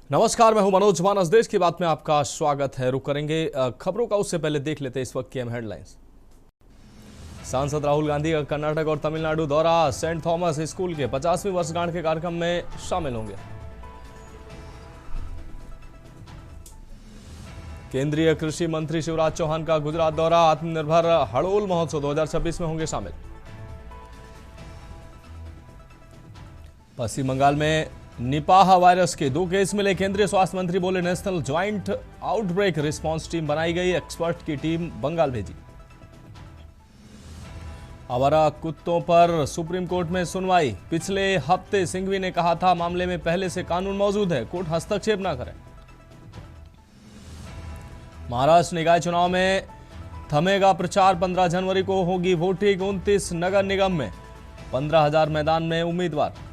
नमस्कार, मैं हूं मनोज मानस। देश की बात में आपका स्वागत है। रुक करेंगे खबरों का, उससे पहले देख लेते हैं इस वक्त की अहम हेडलाइंस। सांसद राहुल गांधी का कर्नाटक और तमिलनाडु दौरा। सेंट थॉमस स्कूल के 50वीं वर्षगांठ के कार्यक्रम में शामिल होंगे। केंद्रीय कृषि मंत्री शिवराज चौहान का गुजरात दौरा। आत्मनिर्भर हड़ोल महोत्सव 2026 में होंगे शामिल। पश्चिम बंगाल में निपाह वायरस के 2 केस मिले। केंद्रीय स्वास्थ्य मंत्री बोले national joint outbreak response team बनाई गई। एक्सपर्ट की टीम बंगाल भेजी। आवारा कुत्तों पर सुप्रीम कोर्ट में सुनवाई। पिछले हफ्ते सिंघवी ने कहा था मामले में पहले से कानून मौजूद है, कोर्ट हस्तक्षेप न करे। महाराष्ट्र निकाय चुनाव में थमेगा प्रचार। 15 जनवरी को होगी वोटिंग। 29 नगर निगम में 15,000 मैदान में उम्मीदवार।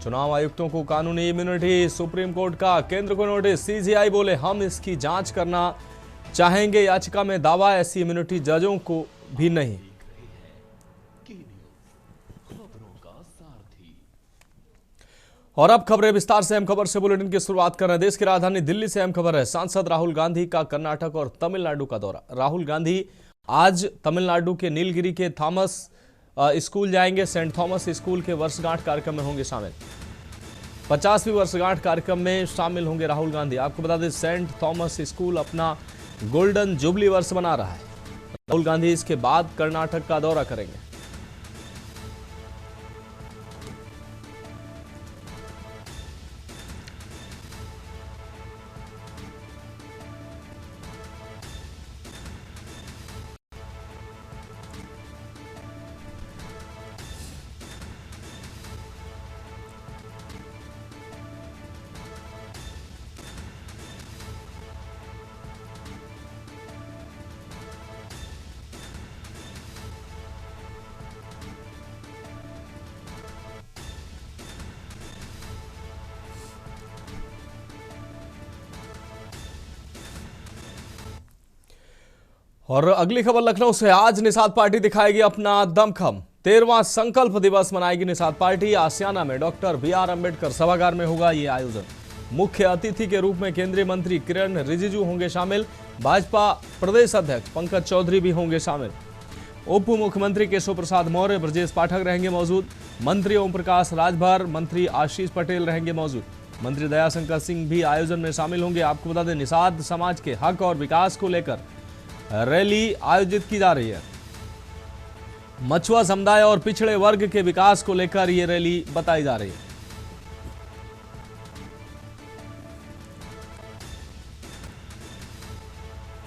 चुनाव आयुक्तों को कानूनी इम्यूनिटी। सुप्रीम कोर्ट का केंद्र को नोटिस। सीजीआई बोले हम इसकी जांच करना चाहेंगे। याचिका में दावा ऐसी इम्यूनिटी जजों को भी नहीं। और अब खबरें विस्तार से। अहम खबर से बुलेटिन की शुरुआत कर रहे हैं। देश की राजधानी दिल्ली से अहम खबर है। सांसद राहुल गांधी का कर्नाटक और तमिलनाडु का दौरा। राहुल गांधी आज तमिलनाडु के नीलगिरी के थॉमस स्कूल जाएंगे। सेंट थॉमस स्कूल के वर्षगांठ कार्यक्रम में होंगे शामिल। 50वीं वर्षगांठ कार्यक्रम में शामिल होंगे राहुल गांधी। आपको बता दें सेंट थॉमस स्कूल अपना गोल्डन जुबली वर्ष मना रहा है। राहुल गांधी इसके बाद कर्नाटक का दौरा करेंगे। और अगली खबर लखनऊ से। आज निषाद पार्टी दिखाएगी अपना दमखम। 13वां संकल्प दिवस मनाएगी निषाद पार्टी। आसियाना में डॉक्टर BR अम्बेडकर सभागार में होगा ये आयोजन। मुख्य अतिथि के रूप में केंद्रीय मंत्री किरण रिजिजू होंगे शामिल। भाजपा प्रदेश अध्यक्ष पंकज चौधरी भी होंगे शामिल। उप मुख्यमंत्री केशव प्रसाद मौर्य, ब्रजेश पाठक रहेंगे मौजूद। मंत्री ओम प्रकाश राजभर, मंत्री आशीष पटेल रहेंगे मौजूद। मंत्री दयाशंकर सिंह भी आयोजन में शामिल होंगे। आपको बता दें निषाद समाज के हक और विकास को लेकर रैली आयोजित की जा रही है। मछुआ समुदाय और पिछड़े वर्ग के विकास को लेकर यह रैली बताई जा रही है।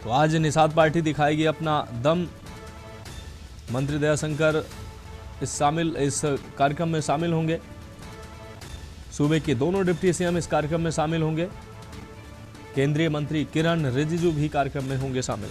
तो आज निषाद पार्टी दिखाएगी अपना दम। मंत्री दयाशंकर इस कार्यक्रम में शामिल होंगे। सूबे के दोनों डिप्टी सीएम इस कार्यक्रम में शामिल होंगे। केंद्रीय मंत्री किरण रिजिजू भी कार्यक्रम में होंगे शामिल।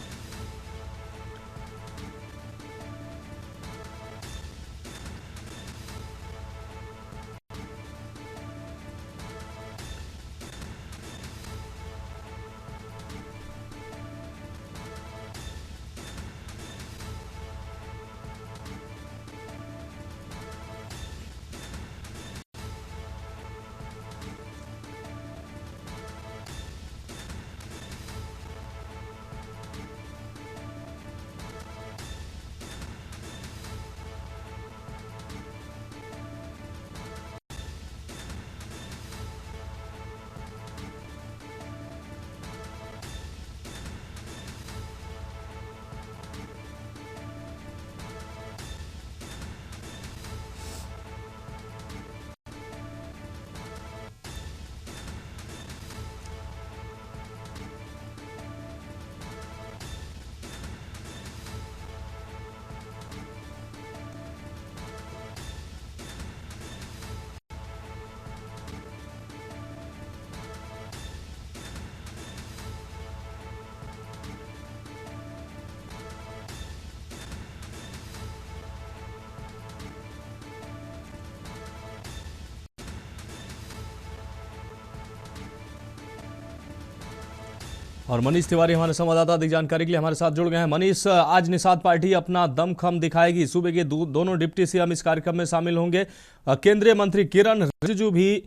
और मनीष तिवारी हमारे संवाददाता अधिक जानकारी के लिए हमारे साथ जुड़ गए हैं। मनीष, आज निषाद पार्टी अपना दमखम दिखाएगी। सूबे के दोनों डिप्टी सीएम इस कार्यक्रम में शामिल होंगे। केंद्रीय मंत्री किरण रिजिजू भी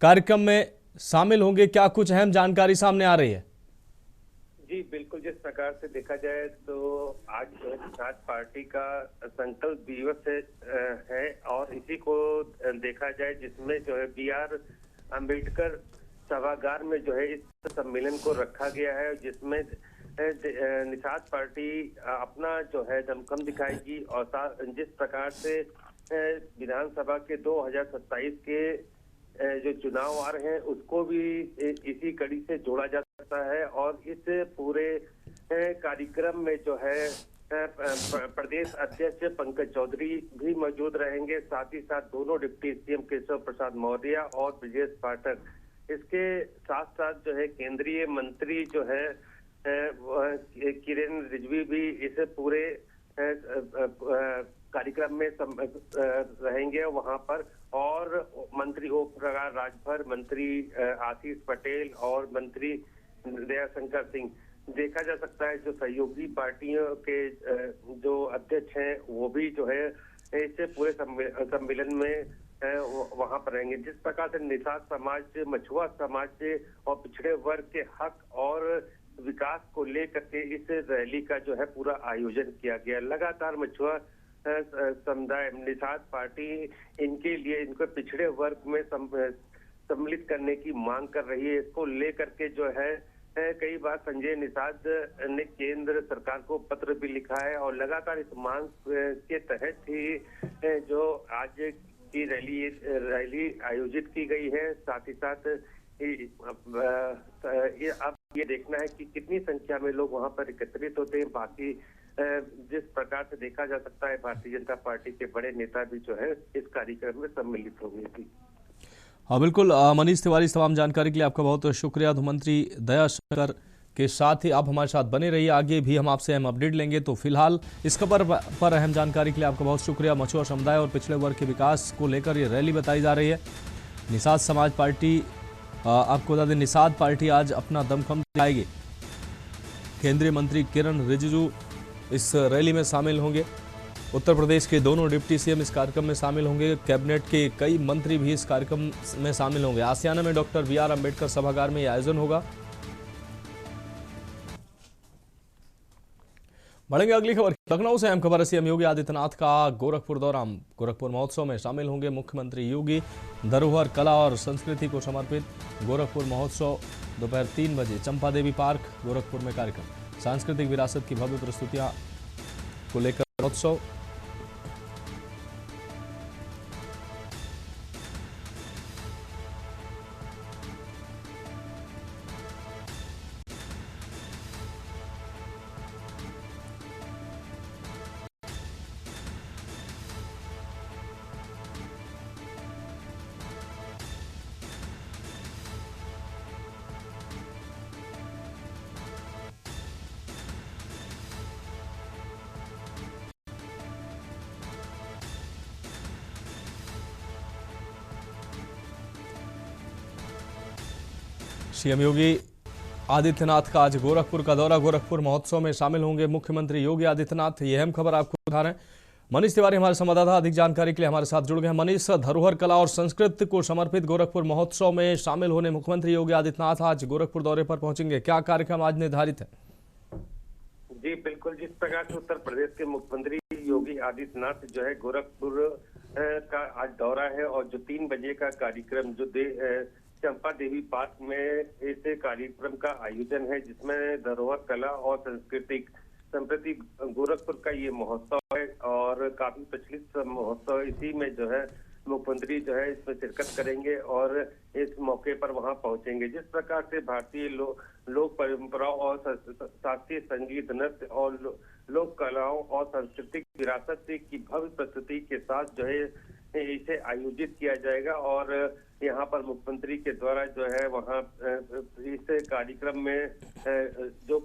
कार्यक्रम में शामिल होंगे, क्या कुछ अहम जानकारी सामने आ रही है? जी बिल्कुल, जिस प्रकार से देखा जाए तो आज जो है निषाद पार्टी का संकल्प दिवस है और इसी को देखा जाए जिसमें जो है BR अम्बेडकर सभागार में जो है इस सम्मेलन को रखा गया है, जिसमें निषाद पार्टी अपना जो है दमखम दिखाएगी और जिस प्रकार से विधानसभा के 2027 के जो चुनाव आ रहे हैं उसको भी इसी कड़ी से जोड़ा जा सकता है। और इस पूरे कार्यक्रम में जो है प्रदेश अध्यक्ष पंकज चौधरी भी मौजूद रहेंगे, साथ ही साथ दोनों डिप्टी CM केशव प्रसाद मौर्य और ब्रजेश पाठक। इसके साथ साथ जो है केंद्रीय मंत्री जो है किरेन रिजिजू भी इस पूरे कार्यक्रम में रहेंगे वहां पर, और मंत्री ओम प्रकाश राजभर, मंत्री आशीष पटेल और मंत्री दयाशंकर सिंह। देखा जा सकता है जो सहयोगी पार्टियों के जो अध्यक्ष हैं वो भी जो है इस पूरे सम्मेलन में वहां पर रहेंगे। जिस प्रकार से निषाद समाज, मछुआ समाज और पिछड़े वर्ग के हक और विकास को लेकर के इस रैली का जो है पूरा आयोजन किया गया। लगातार मछुआ समुदाय, निषाद पार्टी इनके लिए, इनको पिछड़े वर्ग में सम्मिलित करने की मांग कर रही है। इसको लेकर के जो है कई बार संजय निषाद ने केंद्र सरकार को पत्र भी लिखा है और लगातार इस मांग के तहत ही जो आज की रैली आयोजित की गई है। साथ ही साथ अब ये देखना है कि कितनी संख्या में लोग वहां पर एकत्रित होते हैं। बाकी जिस प्रकार से देखा जा सकता है भारतीय जनता पार्टी के बड़े नेता भी जो है इस कार्यक्रम में सम्मिलित होंगे थी। हाँ बिल्कुल, मनीष तिवारी, तमाम जानकारी के लिए आपका बहुत शुक्रिया। तो मंत्री दयाशंकर के साथ ही आप हमारे साथ बने रहिए, आगे भी हम आपसे अहम अपडेट लेंगे। तो फिलहाल इस खबर पर अहम जानकारी के लिए आपका बहुत शुक्रिया। मछुआ समुदाय और पिछड़े वर्ग के विकास को लेकर ये रैली बताई जा रही है। निषाद समाज पार्टी, आपको बता दें निषाद पार्टी आज अपना दमखम दिखाएगी। केंद्रीय मंत्री किरेन रिजिजू इस रैली में शामिल होंगे। उत्तर प्रदेश के दोनों डिप्टी CM इस कार्यक्रम में शामिल होंगे। कैबिनेट के कई मंत्री भी इस कार्यक्रम में शामिल होंगे। आसियाना में डॉक्टर BR अम्बेडकर सभागार में यह आयोजन होगा। बढ़ेंगे अगली खबर। लखनऊ से अहम खबर है, CM योगी आदित्यनाथ का गोरखपुर दौरा। गोरखपुर महोत्सव में शामिल होंगे मुख्यमंत्री योगी। धरोहर कला और संस्कृति को समर्पित गोरखपुर महोत्सव दोपहर 3 बजे चंपा देवी पार्क गोरखपुर में कार्यक्रम। सांस्कृतिक विरासत की भव्य प्रस्तुतियां को लेकर महोत्सव। CM योगी आदित्यनाथ का आज गोरखपुर का दौरा। गोरखपुर महोत्सव में शामिल होंगे मुख्यमंत्री योगी आदित्यनाथ। ये अहम खबर आपको बता रहे हैं। मनीष तिवारी हमारे संवाददाता अधिक जानकारी के लिए हमारे साथ जुड़ गए हैं। मनीष, धरोहर कला और संस्कृति को समर्पित गोरखपुर महोत्सव में शामिल होने मुख्यमंत्री योगी आदित्यनाथ आज गोरखपुर दौरे पर पहुंचेंगे, क्या कार्यक्रम आज निर्धारित है? जी बिल्कुल, जिस प्रकार से उत्तर प्रदेश के मुख्यमंत्री योगी आदित्यनाथ जो है गोरखपुर का आज दौरा है और जो 3 बजे का कार्यक्रम जो चंपा देवी पार्क में इस कार्यक्रम का आयोजन है, जिसमें धरोहर कला और संस्कृति गोरखपुर का ये महोत्सव है और काफी प्रचलित महोत्सव। इसी में जो है मुख्यमंत्री जो है इसमें शिरकत करेंगे और इस मौके पर वहां पहुंचेंगे। जिस प्रकार से भारतीय लोक परंपराओं और शास्त्रीय संगीत, नृत्य और लोक कलाओं और सांस्कृतिक विरासत की भव्य प्रस्तुति के साथ जो है इसे आयोजित किया जाएगा और यहाँ पर मुख्यमंत्री के द्वारा जो है वहाँ इस कार्यक्रम में जो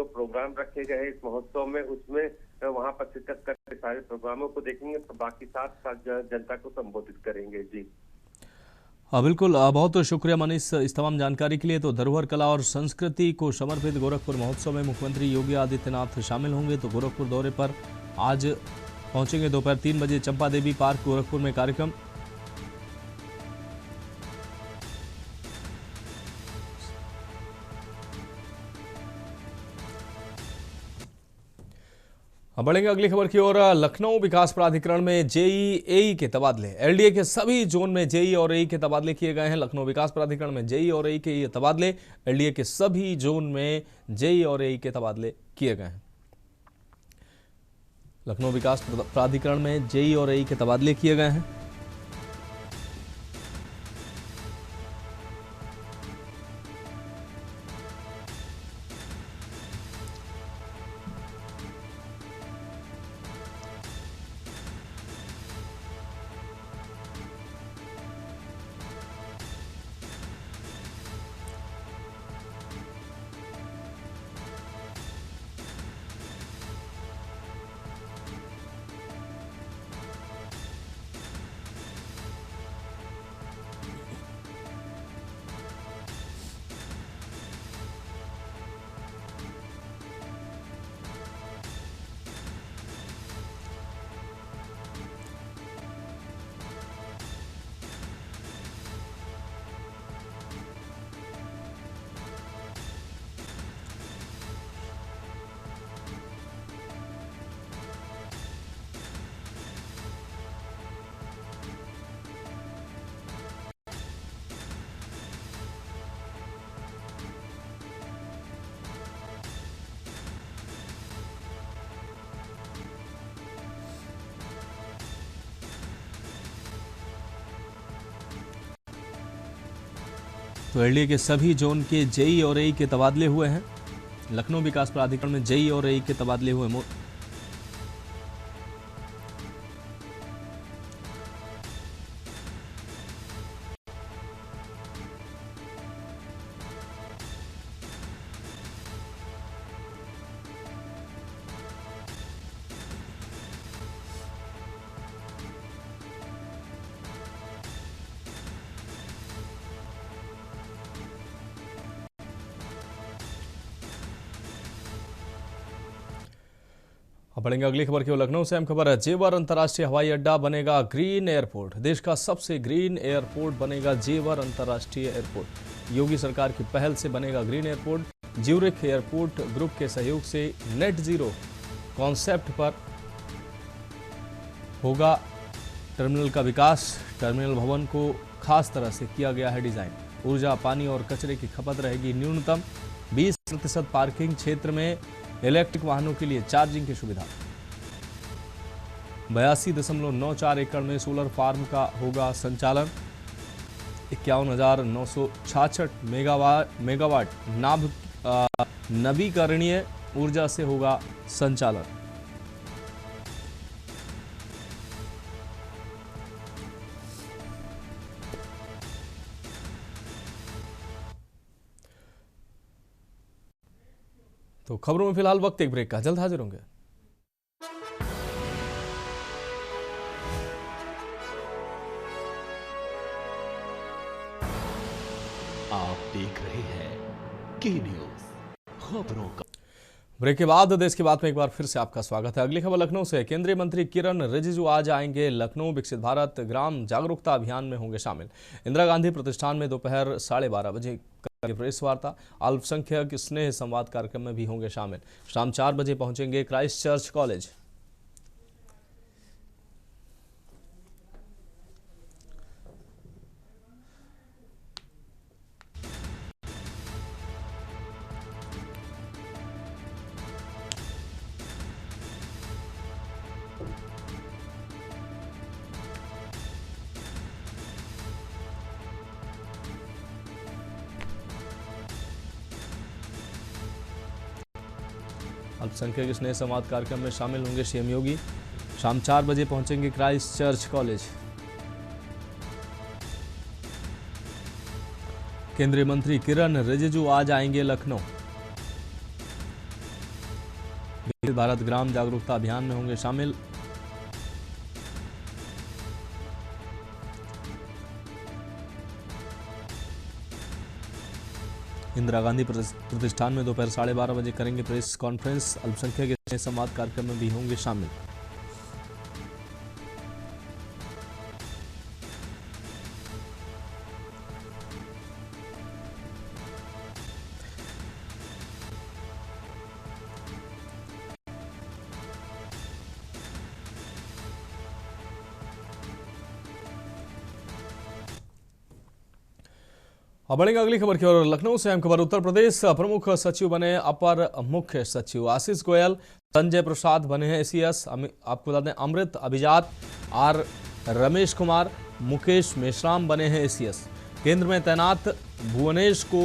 प्रोग्राम रखे गए हैं इस महोत्सव में, उसमें वहाँ पर शिरकत करके सारे प्रोग्रामों को देखेंगे, तो बाकी साथ जनता को संबोधित करेंगे। जी हाँ बिल्कुल, बहुत शुक्रिया मनीष इस तमाम जानकारी के लिए। तो धरोहर कला और संस्कृति को समर्पित गोरखपुर महोत्सव में मुख्यमंत्री योगी आदित्यनाथ शामिल होंगे। तो गोरखपुर दौरे पर आज पहुंचेंगे। दोपहर 3 बजे चंपा देवी पार्क गोरखपुर में कार्यक्रम। अब बढ़ेंगे अगली खबर की ओर। लखनऊ विकास प्राधिकरण में जेई एई के तबादले। एलडीए के सभी जोन में जेई और एई के तबादले किए गए हैं। लखनऊ विकास प्राधिकरण में जेई और एई के ये तबादले। एलडीए के सभी जोन में जेई और एई के तबादले किए गए हैं। लखनऊ विकास प्राधिकरण में जेई और एई के तबादले किए गए हैं। तो एलडीए के सभी जोन के जेई और एई के तबादले हुए हैं। लखनऊ विकास प्राधिकरण में जेई और एई के तबादले हुए। अब बढ़ेंगे अगली खबर की ओर। लखनऊ से अहम खबर है। जेवर अंतर्राष्ट्रीय हवाई अड्डा बनेगा ग्रीन एयरपोर्ट। देश का सबसे ग्रीन एयरपोर्ट बनेगा जेवर अंतर्राष्ट्रीय एयरपोर्ट। योगी सरकार की पहल से बनेगा green airport. Zurich airport group के सहयोग से नेट जीरो कॉन्सेप्ट पर होगा टर्मिनल का विकास। टर्मिनल भवन को खास तरह से किया गया है डिजाइन। ऊर्जा, पानी और कचरे की खपत रहेगी न्यूनतम। 20% पार्किंग क्षेत्र में इलेक्ट्रिक वाहनों के लिए चार्जिंग की सुविधा। 82.94 एकड़ में सोलर फार्म का होगा संचालन। 51,966 मेगावाट नवीकरणीय ऊर्जा से होगा संचालन। तो खबरों में फिलहाल वक्त एक ब्रेक का, जल्द हाजिर होंगे। आप देख रहे हैं के न्यूज खबरों का। ब्रेक के बाद देश की बात में एक बार फिर से आपका स्वागत है। अगली खबर लखनऊ से। केंद्रीय मंत्री किरण रिजिजू आज आएंगे लखनऊ। विकसित भारत ग्राम जागरूकता अभियान में होंगे शामिल। इंदिरा गांधी प्रतिष्ठान में दोपहर 12:30 बजे प्रेस वार्ता। अल्पसंख्यक स्नेह संवाद कार्यक्रम में भी होंगे शामिल। शाम 4 बजे पहुंचेंगे क्राइस्ट चर्च कॉलेज। अल्पसंख्यक स्नेह संवाद कार्यक्रम में शामिल होंगे सीएम योगी। शाम 4 बजे पहुंचेंगे क्राइस्ट चर्च कॉलेज। केंद्रीय मंत्री किरण रिजिजू आज आएंगे लखनऊ। विकसित भारत ग्राम जागरूकता अभियान में होंगे शामिल। इंदिरा गांधी प्रतिष्ठान में दोपहर 12:30 बजे करेंगे प्रेस कॉन्फ्रेंस। अल्पसंख्यक संवाद कार्यक्रम में भी होंगे शामिल। अब बढ़ेंगे अगली खबर की ओर। लखनऊ से अहम खबर। उत्तर प्रदेश प्रमुख सचिव बने अपर मुख्य सचिव आशीष गोयल, संजय प्रसाद बने हैं एसीएस। आपको बता दें अमृत अभिजात, आर रमेश कुमार, मुकेश मेश्राम बने हैं एसीएस। केंद्र में तैनात भुवनेश को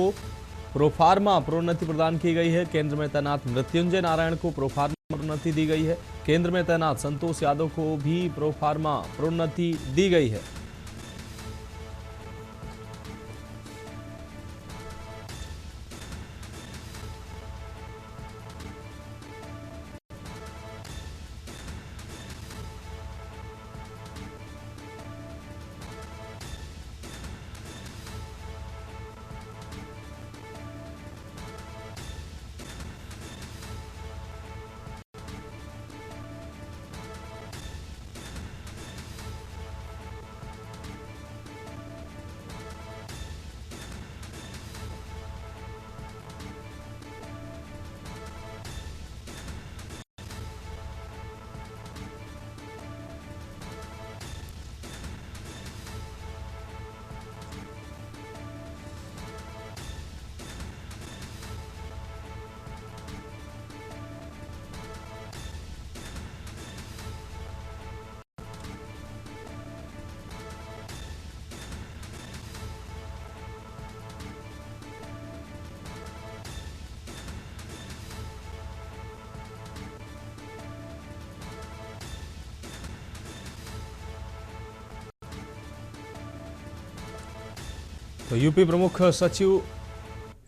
प्रोफार्मा प्रोन्नति प्रदान की गई है। केंद्र में तैनात मृत्युंजय नारायण को प्रोफार्मा प्रोन्नति दी गई है। केंद्र में तैनात संतोष यादव को भी प्रोफार्मा प्रोन्नति दी गई है। तो यूपी प्रमुख सचिव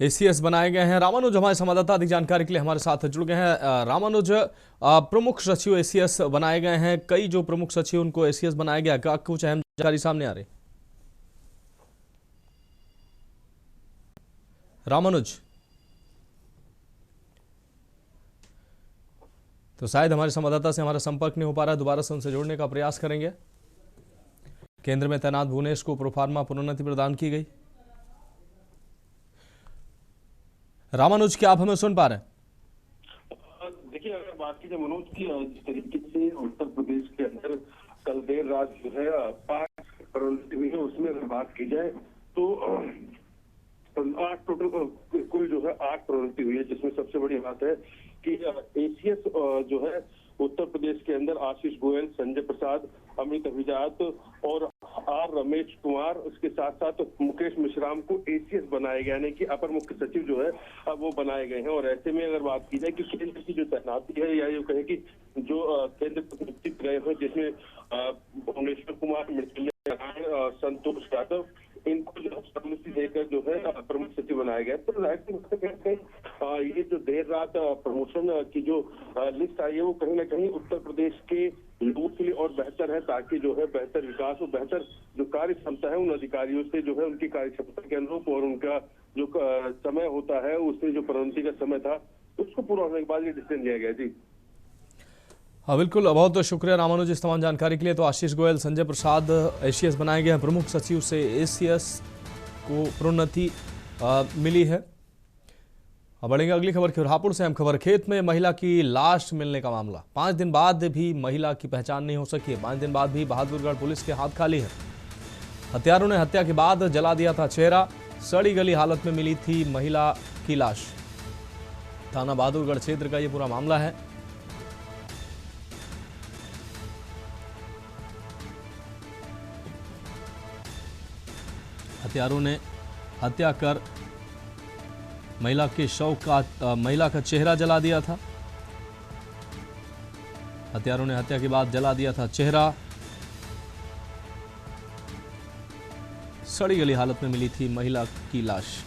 एसीएस बनाए गए हैं। रामानुज हमारे संवाददाता अधिक जानकारी के लिए हमारे साथ जुड़ गए हैं। रामानुज, प्रमुख सचिव एसीएस बनाए गए हैं। कई जो प्रमुख सचिव उनको एसीएस बनाया गया, क्या कुछ अहम जानकारी सामने आ रही? रामानुज, तो शायद हमारे संवाददाता से हमारा संपर्क नहीं हो पा रहा है, दोबारा से उनसे जोड़ने का प्रयास करेंगे। केंद्र में तैनात भुवनेश को प्रोफार्मा प्रोन्नति प्रदान की गई। रामानुज, क्या आप हमें सुन पा रहे हैं? देखिए, अगर बात की जाए मनोज की, जिस तरीके से उत्तर प्रदेश के अंदर कल देर रात जो है 5 प्रोन्नति हुई है, उसमें अगर बात की जाए तो 8 टोटल कुल जो है 8 प्रोन्नति हुई है, जिसमें सबसे बड़ी बात है कि एसीएस जो है उत्तर प्रदेश के अंदर आशीष गोयल, संजय प्रसाद, अमृत अभिजात और आर रमेश कुमार, उसके साथ साथ मुकेश मेश्राम को एसीएस बनाया गया, यानी कि अपर मुख्य सचिव जो है अब वो बनाए गए हैं। और ऐसे में अगर बात की जाए कि केंद्र की जो तैनाती है, या ये कहे कि जो केंद्र प्रतिनिधित्व गए हैं, जिसमें भुवनेश्वर कुमार, मृत्युंजय नारायण, संतोष यादव, इनको जो प्रोन्नति देकर जो है प्रमुख सचिव बनाया गया। तो ये जो देर रात प्रमोशन की जो लिस्ट आई है, वो कहीं ना कहीं उत्तर प्रदेश के लोगों के लिए और बेहतर है, ताकि जो है बेहतर विकास और बेहतर जो कार्य क्षमता है उन अधिकारियों से जो है उनकी कार्य क्षमता के अनुरूप और उनका जो समय होता है, उससे जो प्रोन्नति का समय था उसको पूरा होने के बाद ये डिसीजन लिया गया। जी हाँ बिल्कुल, बहुत शुक्रिया रामानुज इस तमाम जानकारी के लिए। तो आशीष गोयल, संजय प्रसाद एसीएस बनाए गए हैं। प्रमुख सचिव से एसीएस को प्रोन्नति मिली है। अब बढ़ेंगे अगली खबर की ओर। हापुड़ से अहम खबर। खेत में महिला की लाश मिलने का मामला। 5 दिन बाद भी महिला की पहचान नहीं हो सकी है। 5 दिन बाद भी बहादुरगढ़ पुलिस के हाथ खाली है। हत्यारों ने हत्या के बाद जला दिया था चेहरा। सड़ी गली हालत में मिली थी महिला की लाश। थाना बहादुरगढ़ क्षेत्र का ये पूरा मामला है। हत्यारों ने हत्या कर महिला का चेहरा जला दिया था। हत्यारों ने हत्या के बाद जला दिया था चेहरा। सड़ी गली हालत में मिली थी महिला की लाश।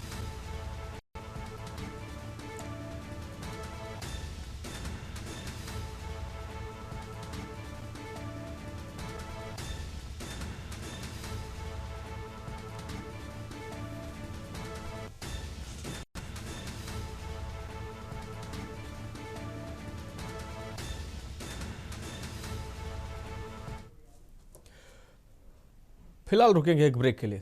फिलहाल रुकेंगे एक ब्रेक के लिए।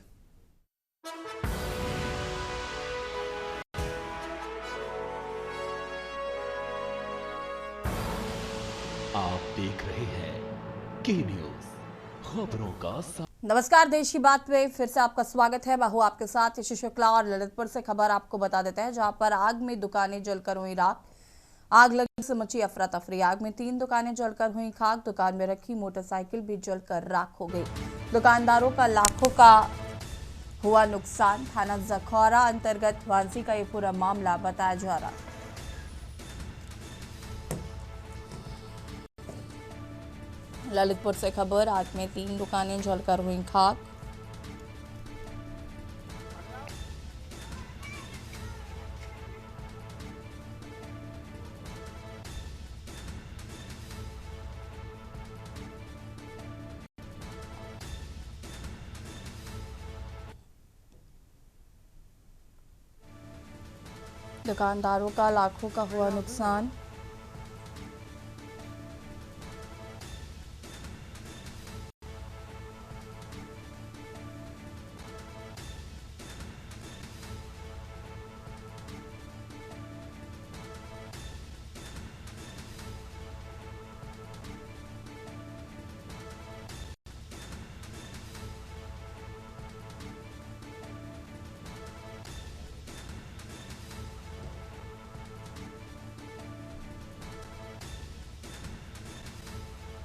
आप देख रहे हैं के न्यूज, खबरों का नमस्कार, देश की बात में फिर से आपका स्वागत है। मैं हूं आपके साथ यशु शुक्ला और ललितपुर से खबर आपको बता देते हैं, जहां पर आग में दुकानें जलकर हुई राख। आग लगने से मची अफरा तफरी। आग में 3 दुकानें जलकर हुई खाक। दुकान में रखी मोटरसाइकिल भी जलकर राख हो गई। दुकानदारों का लाखों का हुआ नुकसान। थाना जखौरा अंतर्गत वांसी का ये पूरा मामला बताया जा रहा। ललितपुर से खबर, आग में 3 दुकानें जलकर हुई खाक। दुकानदारों का लाखों का हुआ नुकसान।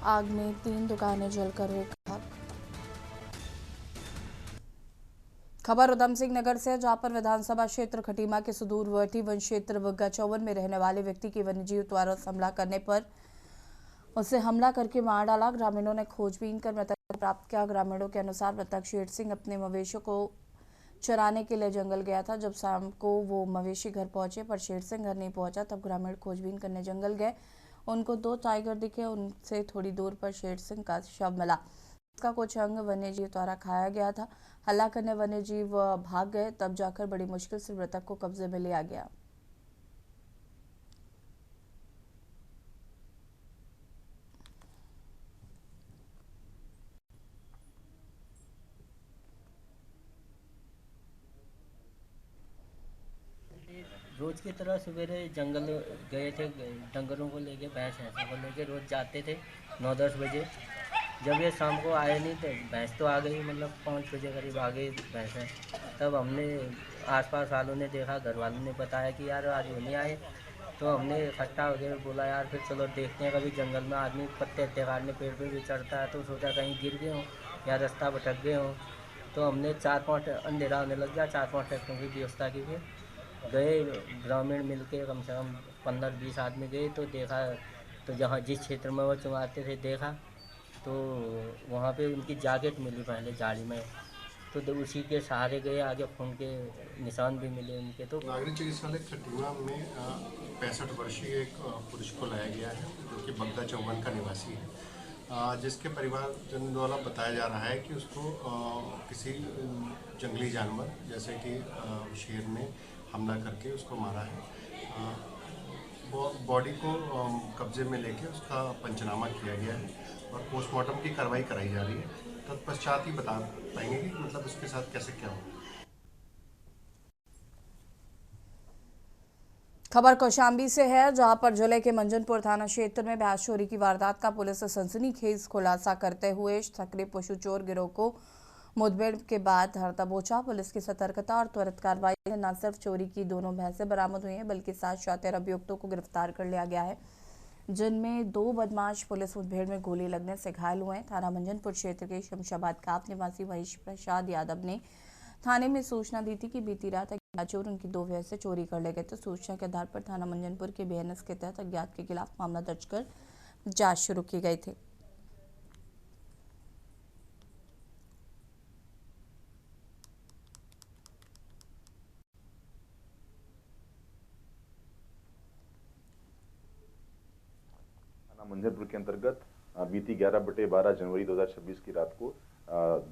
आग में 3 दुकानें जलकर हुई खाक। खबर उधम सिंह नगर से, जहां पर विधानसभा क्षेत्र खटीमा के सुदूरवर्ती वन क्षेत्र बग्गा चौवन में रहने वाले व्यक्ति की वन्यजीव द्वारा हमला करने पर उसे हमला करके मार डाला। ग्रामीणों ने खोजबीन कर मृतक प्राप्त किया। ग्रामीणों के अनुसार मृतक शेर सिंह अपने मवेशियों को चराने के लिए जंगल गया था। जब शाम को वो मवेशी घर पहुंचे पर शेर सिंह घर नहीं पहुंचा, तब ग्रामीण खोजबीन करने जंगल गए। उनको 2 टाइगर दिखे। उनसे थोड़ी दूर पर शेर सिंह का शव मिला। इसका कुछ अंग वन्यजीव द्वारा खाया गया था। हल्ला करने वन्यजीव भाग गए, तब जाकर बड़ी मुश्किल से मृतक को कब्जे में लिया गया। रोज की तरह सवेरे जंगल गए थे, डंगरों को लेके, भैंस भैंसों को लेके रोज जाते थे 9-10 बजे। जब ये शाम को आए नहीं तो भैंस तो आ गई, मतलब 5 बजे करीब आ गई भैंस है। तब हमने आसपास वालों ने देखा, घर वालों ने बताया कि यार आज वो नहीं आए। तो हमने इकट्ठा वगैरह बोला यार फिर चलो देखते हैं, कभी जंगल में आदमी पत्ते अत्ते काटने पेड़ पे भी चढ़ता है, तो सोचा कहीं गिर गए हों या रास्ता भटक गए हों। तो हमने 4-5 अंधेरा होने लग गया, 4-5 ट्रैक्टरों की व्यवस्था की फिर गए। ग्रामीण मिलके कम से कम 15-20 आदमी गए, तो देखा तो जहाँ जिस क्षेत्र में वो चुमाते थे देखा तो वहाँ पे उनकी जैकेट मिली पहले झाड़ी में। तो उसी के सहारे गए, आगे खून के निशान भी मिले उनके। तो नागरिक चिकित्सालय खटीमा में 65 वर्षीय एक पुरुष को लाया गया है, जो कि बग्गा चौवन का निवासी है, जिसके परिवारजन द्वारा बताया जा रहा है कि उसको किसी जंगली जानवर जैसे कि शेर ने हमला करके उसको मारा है। बॉडी को कब्जे में लेके उसका पंचनामा किया गया है और पोस्टमार्टम की कार्रवाई कराई जा रही है। तत्पश्चात ही बता पाएंगे कि मतलब उसके साथ कैसे क्या हो। खबर कौशाम्बी से है, जहां पर जिले के मंजनपुर थाना क्षेत्र में भैंस चोरी की वारदात का पुलिस सनसनीखेज खुलासा करते हुए सक्रिय पशु चोर गिरोह को मुठभेड़ के बाद धर दबोचा। पुलिस की सतर्कता और त्वरित कार्रवाई से न सिर्फ चोरी की 2 भैंसें बरामद हुई हैं, बल्कि 7 शातिर अभियुक्तों को गिरफ्तार कर लिया गया है, जिनमें 2 बदमाश पुलिस मुठभेड़ में गोली लगने से घायल हुए हैं। थाना मंजनपुर क्षेत्र के शमशाबाद काप निवासी महेश प्रसाद यादव ने थाने में सूचना दी थी कि बीती रात अज्ञात चोर उनकी 2 भैंसें चोरी कर ले गए। तो सूचना के आधार पर थाना मंजनपुर के बीएनएस के तहत अज्ञात के खिलाफ मामला दर्ज कर जांच शुरू की गई थी। मंजनपुर के अंतर्गत बीती 11/12 जनवरी 2026 की रात को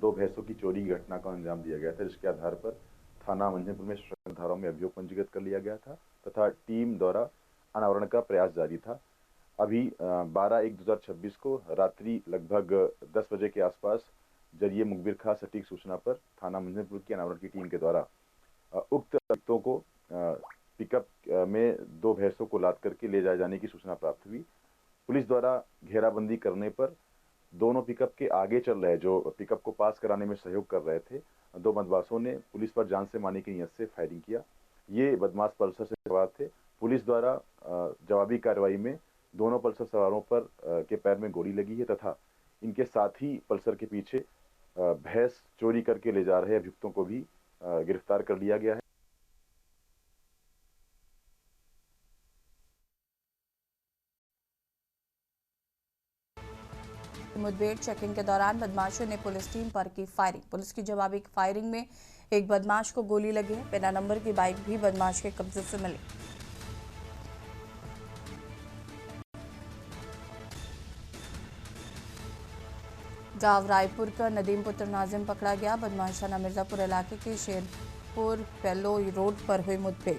2 भैंसों की चोरी की घटना को अंजाम दिया गया था, जिसके आधार पर थाना मंजनपुर में धाराओं में अभियोग पंजीकृत कर लिया गया था तथा टीम द्वारा अनावरण का प्रयास जारी था। अभी 12/1/2026 को रात्रि लगभग 10 बजे के आसपास जरिए मुखबिर खास सटीक सूचना पर थाना मंजनपुर की अनावरण की टीम के द्वारा उक्त व्यक्तियों को पिकअप में 2 भैंसों को लाद करके ले जाए जाने की सूचना प्राप्त हुई। पुलिस द्वारा घेराबंदी करने पर दोनों पिकअप के आगे चल रहे, जो पिकअप को पास कराने में सहयोग कर रहे थे, दो बदमाशों ने पुलिस पर जान से मारने की नीयत से फायरिंग किया। ये बदमाश पल्सर से सवार थे। पुलिस द्वारा जवाबी कार्रवाई में दोनों पल्सर सवारों पर के पैर में गोली लगी है तथा इनके साथ ही पल्सर के पीछे भैंस चोरी करके ले जा रहे अभियुक्तों को भी गिरफ्तार कर लिया गया है। मुठभेड़ चेकिंग के दौरान बदमाशों ने पुलिस टीम पर की फायरिंग। पुलिस की जवाबी फायरिंग में एक बदमाश को गोली लगी है। बिना नंबर की बाइक भी बदमाश के कब्जे से मिली। गांव रायपुर का नदीम पुत्र नाजिम पकड़ा गया। बदमाश थाना मिर्जापुर इलाके के शेरपुर पेलो रोड पर हुई मुठभेड़।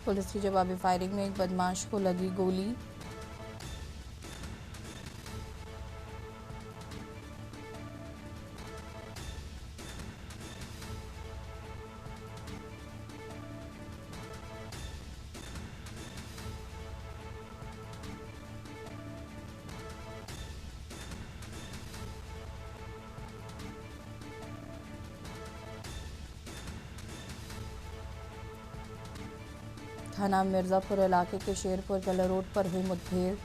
पुलिस की जवाबी फायरिंग में एक बदमाश को लगी गोली। थाना मिर्जापुर इलाके के शेरपुर पेलो रोड पर हुई मुठभेड़।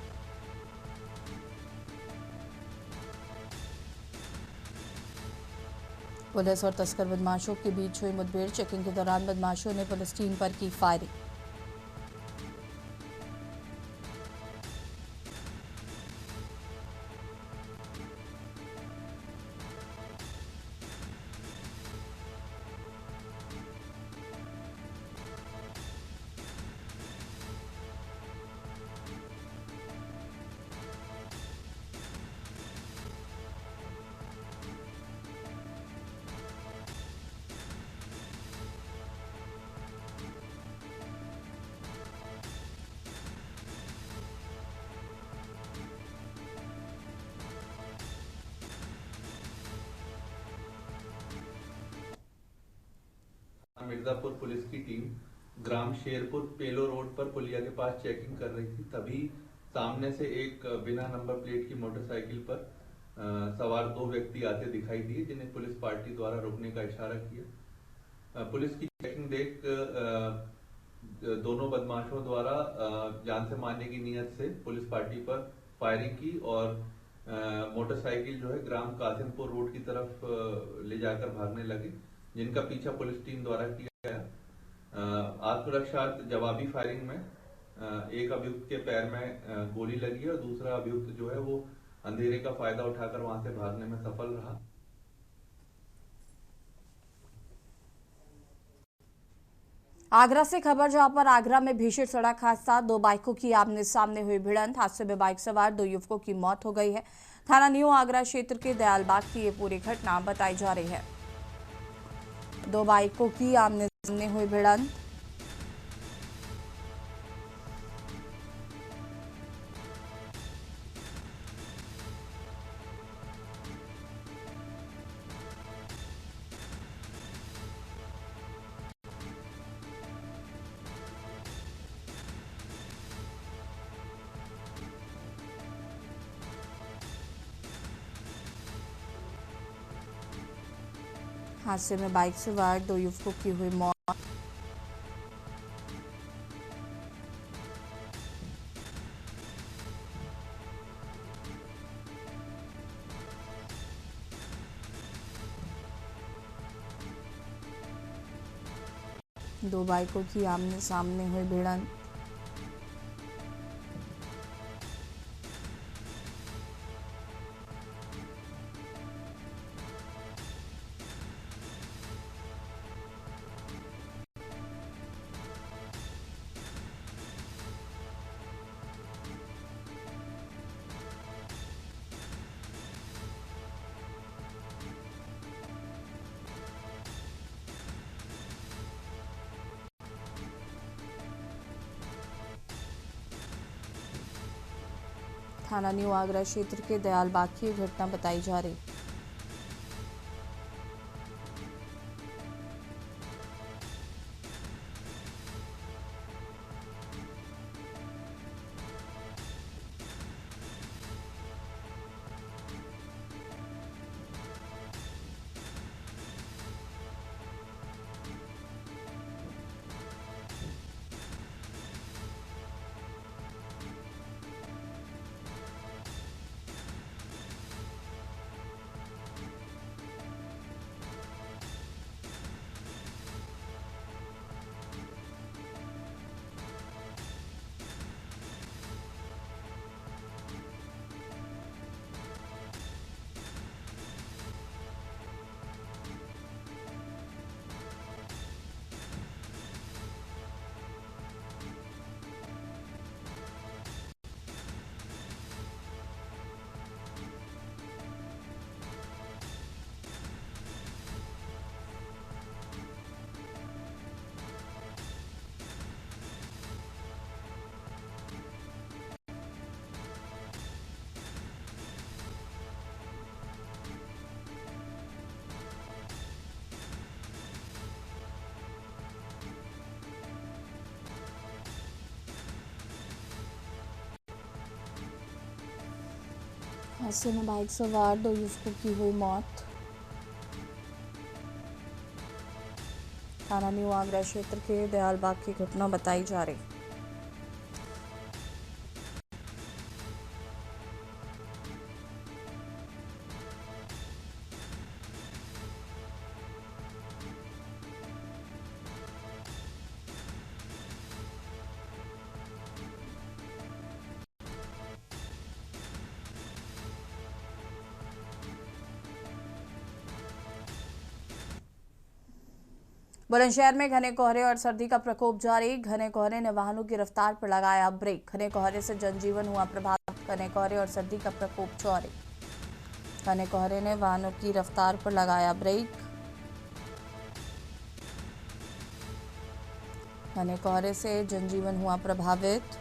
पुलिस और तस्कर बदमाशों के बीच हुई मुठभेड़। चेकिंग के दौरान बदमाशों ने पुलिस टीम पर की फायरिंग। मिर्जापुर पुलिस की टीम ग्राम शेरपुर पेलो रोड पर पुलिया के पास चेकिंग कर रही थी। तभी सामने से एक बिना नंबर प्लेट की मोटरसाइकिल पर सवार दो व्यक्ति आते दिखाई दिए, जिन्हें पुलिस पार्टी द्वारा रोकने का इशारा किया। पुलिस की चेकिंग देख दोनों बदमाशों द्वारा जान से मारने की नीयत से पुलिस पार्टी पर फायरिंग की और मोटरसाइकिल जो है ग्राम कासिमपुर रोड की तरफ ले जाकर भागने लगे, जिनका पीछा पुलिस टीम द्वारा किया गया। आत्मरक्षार्थ जवाबी फायरिंग में एक अभियुक्त के पैर में गोली लगी और दूसरा अभियुक्त जो है वो अंधेरे का फायदा उठाकर वहां से भागने में सफल रहा। आगरा से खबर, जहां पर आगरा में भीषण सड़क हादसा, दो बाइकों की आमने सामने हुई भिड़ंत। हादसे में बाइक सवार दो युवकों की मौत हो गई है। थाना न्यू आगरा क्षेत्र के दयालबाग की ये पूरी घटना बताई जा रही है। दो बाइकों की आमने सामने हुई भिड़ंत। हादसे में बाइक सवार दो युवकों की हुई मौत। दो बाइकों की आमने सामने हुई भिड़ंत। थाना न्यू आगरा क्षेत्र के दयालबाग की घटना बताई जा रही। हादसे में बाइक सवार 2 युवकों की हुई मौत। थाना न्यू आगरा क्षेत्र के दयालबाग की घटना बताई जा रही। बुलंदशहर में घने कोहरे और सर्दी का प्रकोप जारी। घने कोहरे ने वाहनों की रफ्तार पर लगाया ब्रेक। घने कोहरे से जनजीवन हुआ प्रभावित। घने कोहरे और सर्दी का प्रकोप जारी। घने कोहरे ने वाहनों की रफ्तार पर लगाया ब्रेक। घने कोहरे से जनजीवन हुआ प्रभावित।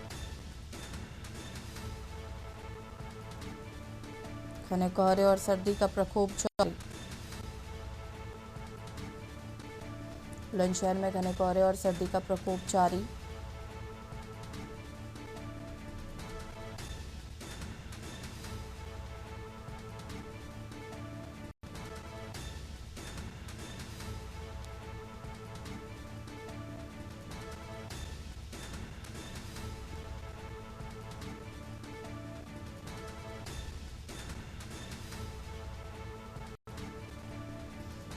घने कोहरे और सर्दी का प्रकोप जारी। बुलंदशहर में घने कोहरे और सर्दी का प्रकोप जारी।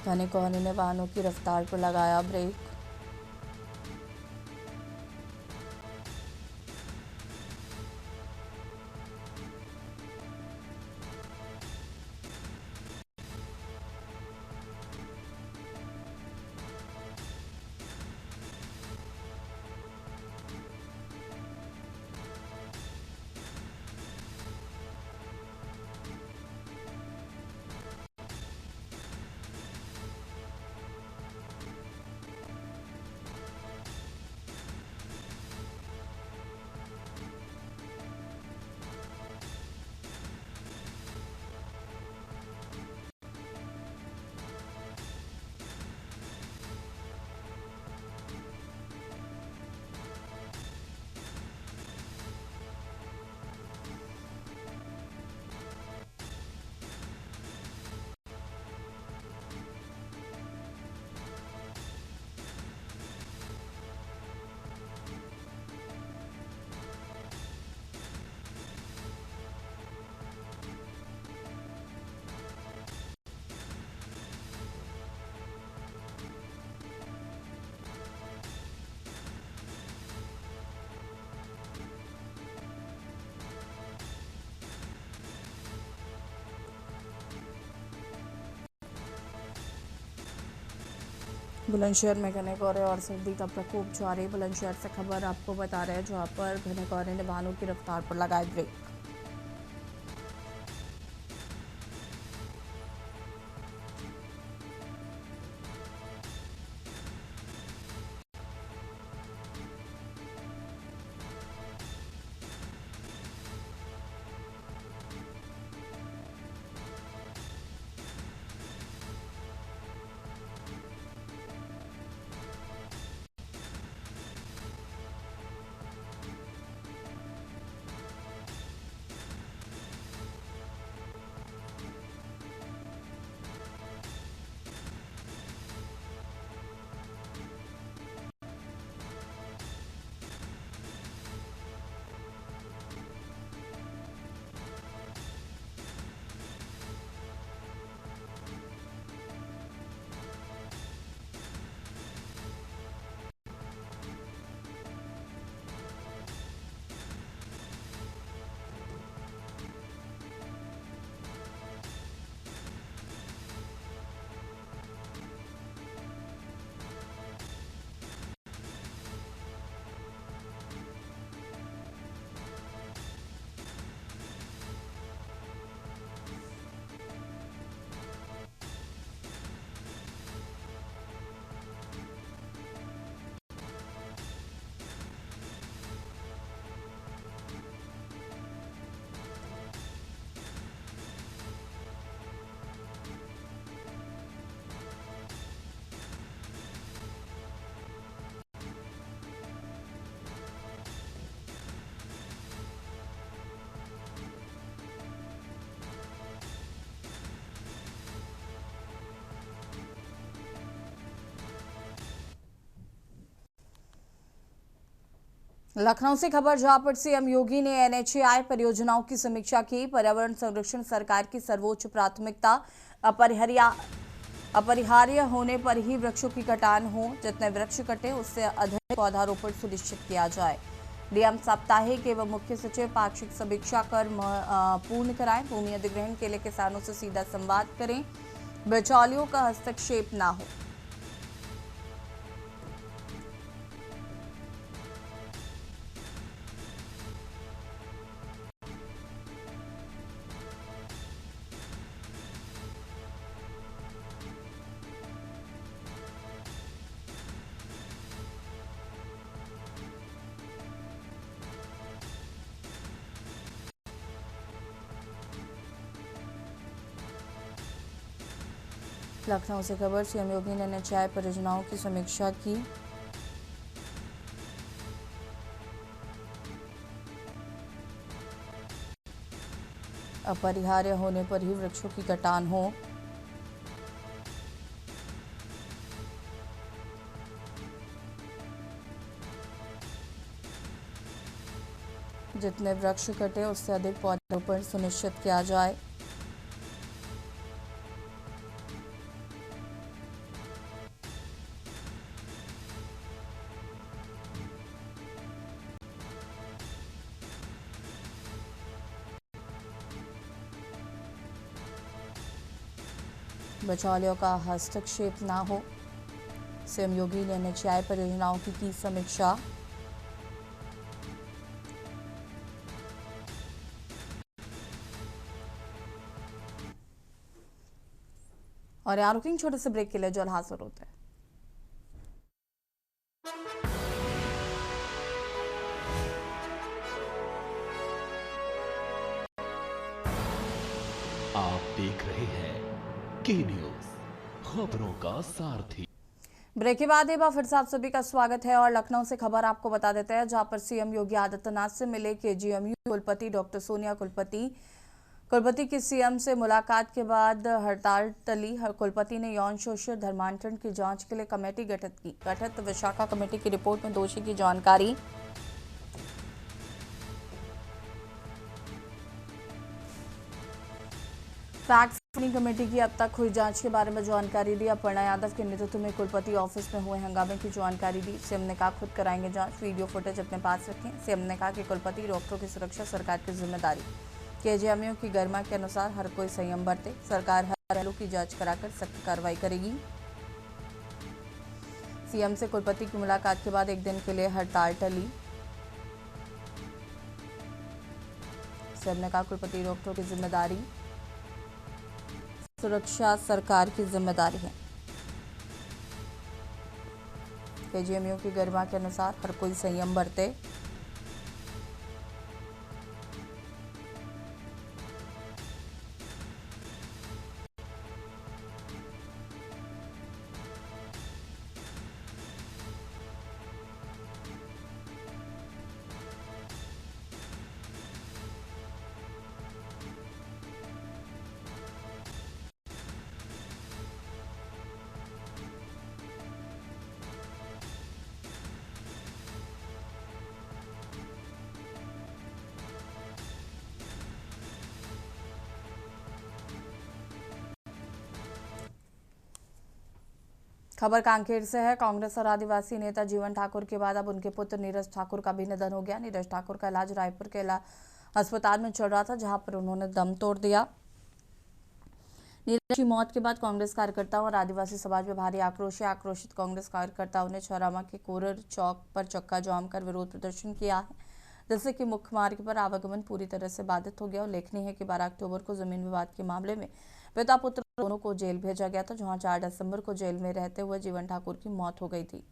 घने कोहरे ने वाहनों की रफ्तार पर लगाया ब्रेक। बुलंदशहर में घने कोहरे और सर्दी का प्रकोप जारी। बुलंदशहर से खबर आपको बता रहे हैं, जहां पर घने कोहरे ने वाहनों की रफ्तार पर लगाए ब्रेक। लखनऊ से खबर जहां पर सीएम योगी ने एनएचएआई परियोजनाओं की समीक्षा की। पर्यावरण संरक्षण सरकार की सर्वोच्च प्राथमिकता, अपरिहार्य होने पर ही वृक्षों की कटान हो, जितने वृक्ष कटे उससे अधिक पौधारोपण सुनिश्चित किया जाए। डीएम साप्ताहिक एवं मुख्य सचिव पाक्षिक समीक्षा कर पूर्ण कराएं। भूमि अधिग्रहण के लिए किसानों से सीधा संवाद करें, बिचौलियों का हस्तक्षेप ना हो। लखनऊ से खबर सीएम योगी ने एनएचएआई परियोजनाओं की समीक्षा की। अपरिहार्य होने पर ही वृक्षों की कटान हो, जितने वृक्ष कटे उससे अधिक पौधारोपण सुनिश्चित किया जाए। बिचौलियों का हस्तक्षेप ना हो। सीएम योगी ने एनएचएआई परियोजनाओं की समीक्षा। और यहाँ रुकेंगे छोटे से ब्रेक के लिए, जो हाजिर होते हैं। आप देख रहे हैं के न्यूज, खबरों का सारथी। ब्रेक के बाद एक बार फिर से आप सभी का स्वागत है और लखनऊ से खबर आपको बता देते हैं, जहां पर सीएम योगी आदित्यनाथ से मिले केजीएमयू कुलपति डॉक्टर सोनिया कुलपति की सीएम से मुलाकात के बाद हड़ताल टली। कुलपति ने यौन शोषण धर्मांतरण की जांच के लिए कमेटी गठित की। विशाखा कमेटी की रिपोर्ट में दोषी की जानकारी। फैक्ट फाइंडिंग कमेटी की अब तक हुई जांच के बारे में जानकारी दी। अपर्णा यादव के नेतृत्व में कुलपति ऑफिस में हुए हंगामे की जानकारी दी। सीएम ने कहा खुद कराएंगे जांच, वीडियो फुटेज अपने पास रखें। सीएम ने कहा कि कुलपति डॉक्टरों की सुरक्षा सरकार की जिम्मेदारी। केजीएमयू की गरिमा के अनुसार हर कोई संयम बरते। सरकार हर पहलू की जांच कराकर सख्त कार्रवाई करेगी। सीएम से कुलपति की मुलाकात के बाद एक दिन के लिए हड़ताल टली। सीएम ने कहा कुलपति डॉक्टरों की जिम्मेदारी, सुरक्षा सरकार की जिम्मेदारी है। केजीएमयू की गरिमा के अनुसार हर कोई संयम बरते। खबर कांकेर से है। कांग्रेस और आदिवासी नेता जीवन ठाकुर के बाद अब उनके पुत्र नीरज ठाकुर का भी निधन हो गया। नीरज ठाकुर का इलाज रायपुर के अस्पताल में चल रहा था, जहां पर उन्होंने दम तोड़ दिया। नीरज की मौत के बाद कांग्रेस कार्यकर्ताओं और आदिवासी समाज में भारी आक्रोश है। आक्रोशित कांग्रेस कार्यकर्ताओं ने छौरामा के कोरर चौक पर चक्का जाम कर विरोध प्रदर्शन किया है, जिससे कि मुख्य मार्ग पर आवागमन पूरी तरह से बाधित हो गया। उल्लेखनीय है कि 12 अक्टूबर को जमीन विवाद के मामले में पिता पुत्र दोनों को जेल भेजा गया था, जहां 4 दिसंबर को जेल में रहते हुए जीवन ठाकुर की मौत हो गई थी।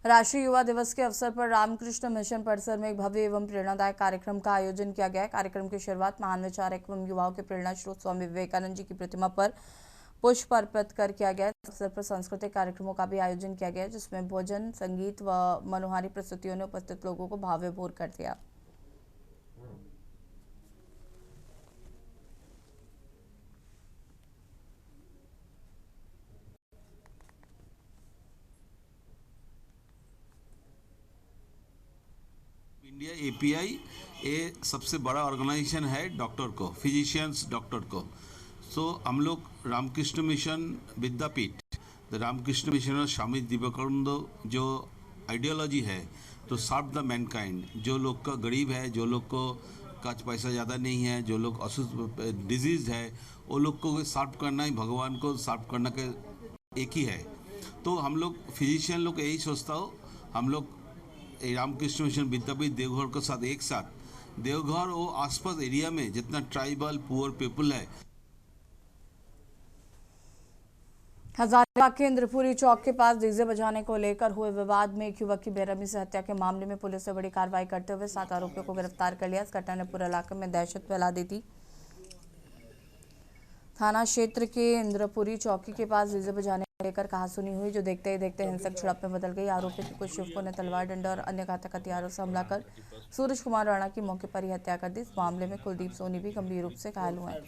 राष्ट्रीय युवा दिवस के अवसर पर रामकृष्ण मिशन परिसर में एक भव्य एवं प्रेरणादायक कार्यक्रम का आयोजन किया गया है। कार्यक्रम की शुरुआत महान विचारक एवं युवाओं के प्रेरणा स्रोत स्वामी विवेकानंद जी की प्रतिमा पर पुष्प अर्पित कर किया गया। इस अवसर पर सांस्कृतिक कार्यक्रमों का भी आयोजन किया गया, जिसमें भोजन, संगीत व मनोहारी प्रस्तुतियों ने उपस्थित लोगों को भाव विभोर कर दिया। इंडिया एपीआई ये सबसे बड़ा ऑर्गेनाइजेशन है डॉक्टर को, फिजिशियंस डॉक्टर को। सो हम लोग Ramakrishna Mission Vidyapith, the Ramakrishna Mission और स्वामी विवेकानंद जो आइडियोलॉजी है, तो सर्व द मैनकाइंड, जो लोग का गरीब है, जो लोग को का पैसा ज़्यादा नहीं है, जो लोग असुस्थ डिजीज है, वो लोग को सर्व करना ही भगवान को सर्व करना के एक ही है। तो हम लोग फिजिशियन लोग यही सोचता हो, हम लोग रामकृष्ण मिशन विद्यापीठ देवघर के साथ एक साथ देवघर और आसपास एरिया में जितना ट्राइबल पुअर पीपल है। हजारीबाग के इंद्रपुरी चौक के पास डीजे बजाने को लेकर हुए विवाद में एक युवक की बेरहमी से हत्या के मामले में पुलिस ने बड़ी कार्रवाई करते हुए 7 आरोपियों को गिरफ्तार कर लिया। इस घटना ने पूरे इलाके में दहशत फैला दी थी। थाना क्षेत्र के इंद्रपुरी चौकी के पास डीजे बजाने को लेकर कहासुनी हुई, जो देखते ही देखते हिंसक झड़प में बदल गई। आरोपी के कुछ युवकों ने तलवार, डंडा और अन्य घातक हथियारों से हमला कर सूरज कुमार राणा की मौके पर ही हत्या कर दी। इस मामले में कुलदीप सोनी भी गंभीर रूप से घायल हुए हैं।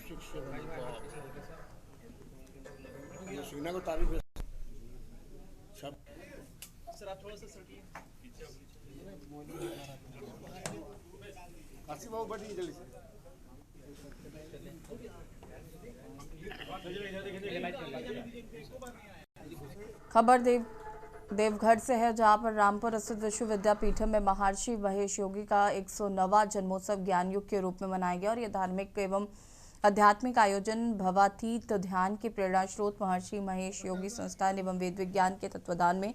खबर देवघर से है, जहां पर रामपुर स्थित विश्व विद्यापीठ में महर्षि महेश योगी का 109वां जन्मोत्सव ज्ञान युग के रूप में मनाया गया। और यह धार्मिक एवं आध्यात्मिक आयोजन भवातीत ध्यान के प्रेरणा स्रोत महर्षि महेश योगी संस्थान एवं वेद विज्ञान के तत्वाधान में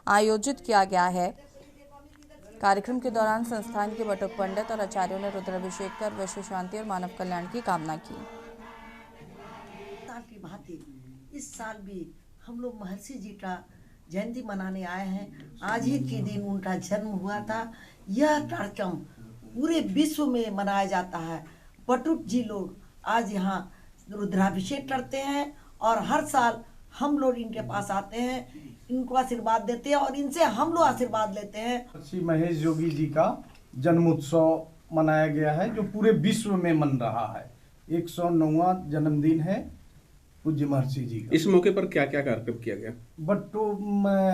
आयोजित किया गया है। कार्यक्रम के दौरान संस्थान के बटुक पंडित और आचार्यों ने रुद्राभिषेक कर विश्व शांति और मानव कल्याण की कामना की। की भांति इस साल भी हम लोग महर्षि जी का जयंती मनाने आए हैं। आज ही के दिन उनका जन्म हुआ था। यह कार्यक्रम पूरे विश्व में मनाया जाता है। बटुक जी लोग आज यहाँ रुद्राभिषेक करते हैं और हर साल हम लोग इनके पास आते हैं, इनको आशीर्वाद देते हैं और इनसे हम लोग आशीर्वाद लेते हैं। श्री महेश योगी जी का जन्मोत्सव मनाया गया है, जो पूरे विश्व में मन रहा है। 109वां जन्मदिन है पूज्य महर्षि जी का। इस मौके पर क्या क्या कार्यक्रम किया गया?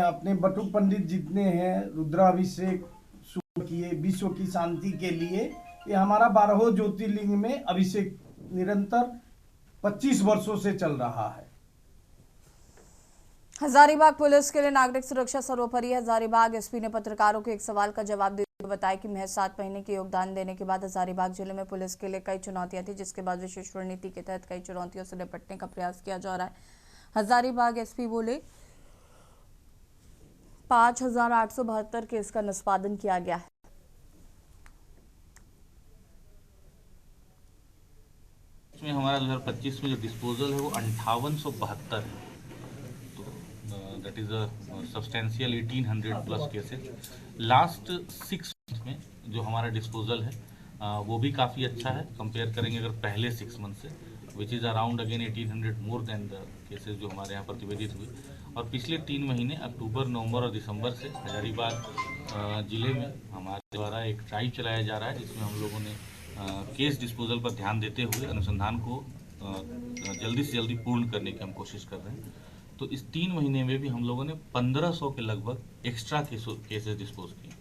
अपने बटुक पंडित जितने हैं रुद्राभिषेक शुरू किए विश्व की शांति के लिए। ये हमारा 12 ज्योतिर्लिंग में अभिषेक निरंतर 25 वर्षों से चल रहा है। हजारीबाग पुलिस के लिए नागरिक सुरक्षा सर्वोपरि है। हजारीबाग एसपी ने पत्रकारों के एक सवाल का जवाब देते हुए बताया कि महज 7 महीने के योगदान देने के बाद हजारीबाग जिले में पुलिस के लिए कई चुनौतियां थी, जिसके बाद विशेष रणनीति के तहत कई चुनौतियों से निपटने का प्रयास किया जा रहा है। हजारीबाग एसपी बोले 5872 केस का निष्पादन किया गया है। इसमें हमारा 2025 में जो डिस्पोजल है वो 5872 है, that is a substantial 1800 plus cases. Last 6 month में जो हमारा डिस्पोजल है वो भी काफ़ी अच्छा है कंपेयर करेंगे अगर पहले 6 मंथ से, which is around again 1800 more than the cases जो हमारे यहाँ प्रतिवेदित हुए। और पिछले 3 महीने अक्टूबर, नवंबर और दिसंबर से हजारीबाग जिले में हमारे द्वारा एक ड्राइव चलाया जा रहा है, जिसमें हम लोगों ने केस डिस्पोजल पर ध्यान देते हुए अनुसंधान को जल्दी से जल्दी पूर्ण करने की हम कोशिश कर रहे हैं। तो इस 3 महीने में भी हम लोगों ने 1500 के लगभग एक्स्ट्रा केसेस डिस्पोज किए।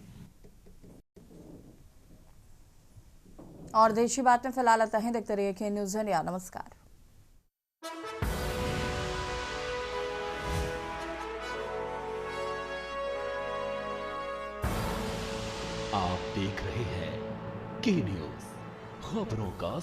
और देशी बात में फिलहाल आता है, देखते रहिए के न्यूज़ इंडिया। नमस्कार। आप देख रहे हैं के न्यूज़, खबरों का